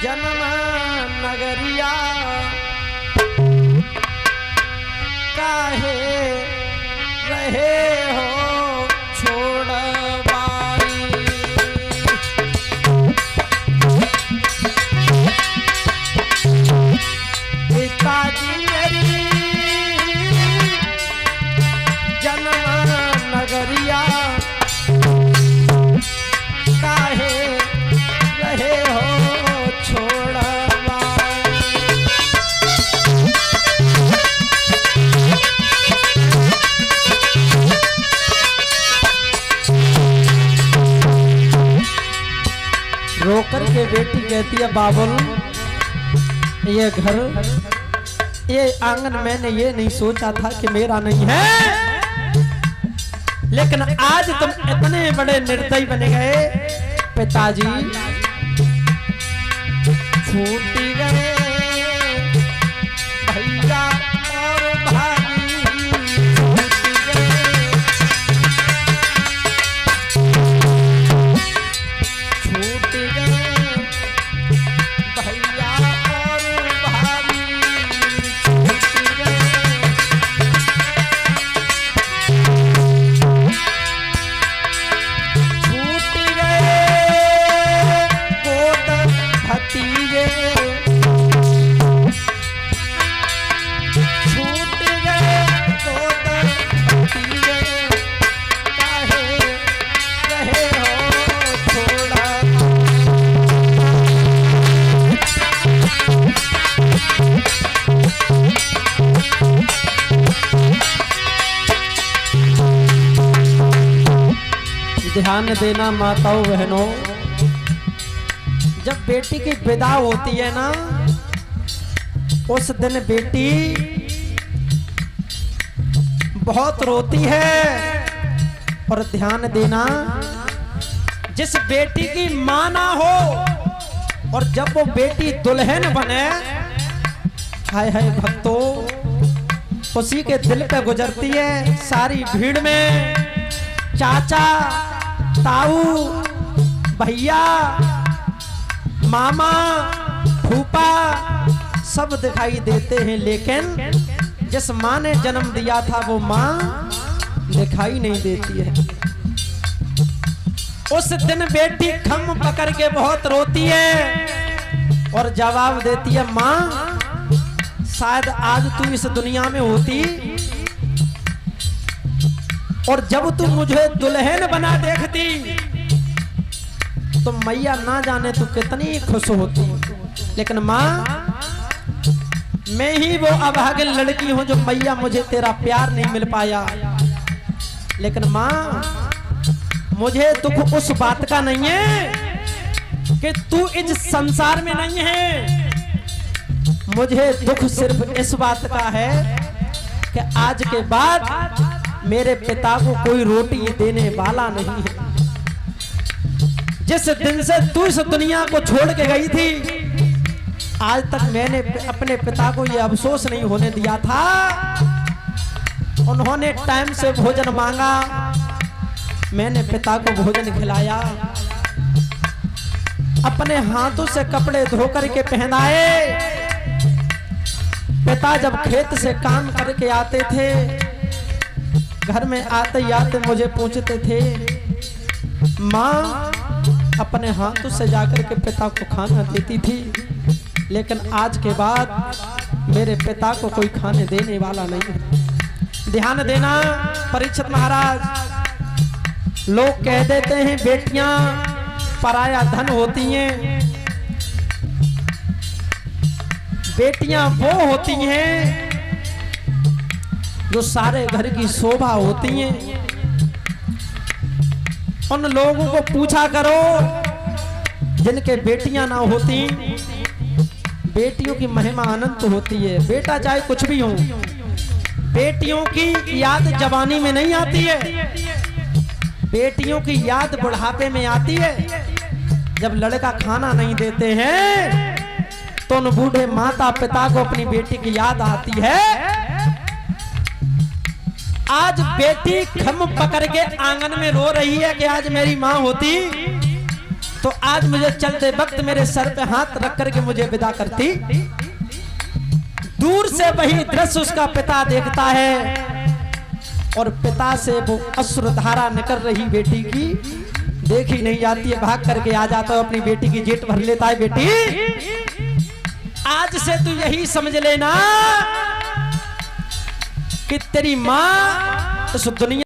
जन्म नगरिया काहे रहे हो छोड़वाई। पिताजी मेरी जन्म नगरिया काहे रहे हो रोकर के बेटी कहती है बाबुल ये घर ये आंगन मैंने ये नहीं सोचा था कि मेरा नहीं है, लेकिन आज तुम इतने बड़े निर्दयी बन गए। पिताजी छूट गए भैया और भाभी, छूट गए भैया और भाभी, छूट गए गोद भतीजे, छूट गए गोद भतीजे काहे रहे हो छोड़ा। ध्यान देना माताओं बहनों, जब बेटी की विदा होती है ना उस दिन बेटी बहुत रोती है। और ध्यान देना जिस बेटी की मां ना हो और जब वो बेटी दुल्हन बने, हाय हाय भक्तों, उसी के दिल पे गुजरती है। सारी भीड़ में चाचा ताऊ भैया मामा फूफा सब दिखाई देते हैं, लेकिन जिस माँ ने जन्म दिया था वो माँ दिखाई नहीं देती है। उस दिन बेटी खम पकड़ के बहुत रोती है और जवाब देती है माँ शायद आज तू इस दुनिया में होती और जब तू मुझे दुल्हन बना देखती तो मैया ना जाने तू कितनी खुश होती। लेकिन माँ मैं ही वो अभागिन लड़की हूं जो मैया मुझे तेरा प्यार नहीं मिल पाया। लेकिन माँ मुझे दुख उस बात का नहीं है कि तू इस संसार में नहीं है, मुझे दुख सिर्फ इस बात का है कि आज के बाद मेरे पिता को कोई रोटी देने वाला नहीं है। जिस दिन से तू इस दुनिया को छोड़ के गई थी आज तक मैंने अपने पिता को यह अफसोस नहीं होने दिया था। उन्होंने टाइम से भोजन मांगा, मैंने पिता को भोजन खिलाया, अपने हाथों से कपड़े धोकर के पहनाए। पिता जब खेत से काम करके आते थे घर में आते आते मुझे पूछते थे माँ अपने हाथों से जाकर के पिता को खाना देती थी, लेकिन आज के बाद मेरे पिता को कोई खाने देने वाला नहीं है। ध्यान देना परीक्षित महाराज, लोग कह देते हैं बेटियां पराया धन होती हैं, बेटियां वो होती हैं जो सारे घर की शोभा होती हैं। उन लोगों को पूछा करो जिनके बेटियां ना होती, बेटियों की महिमा अनंत होती है। बेटा चाहे कुछ भी हो, बेटियों की याद जवानी में नहीं आती है, बेटियों की याद बुढ़ापे में आती है। जब लड़का खाना नहीं देते हैं तो उन बूढ़े माता पिता को अपनी बेटी की याद आती है। आज बेटी खम पकड़ के आंगन में रो रही है कि आज मेरी माँ होती तो आज मुझे चलते वक्त मेरे सर पे हाथ रख करके मुझे विदा करती। दूर से वही दृश्य उसका पिता देखता है और पिता से वो अश्रुधारा निकल रही बेटी की देखी नहीं जाती है। भाग करके आ जाता है, अपनी बेटी की जेट भर लेता है। बेटी आज से तू यही समझ लेना कि तेरी माँ इस दुनिया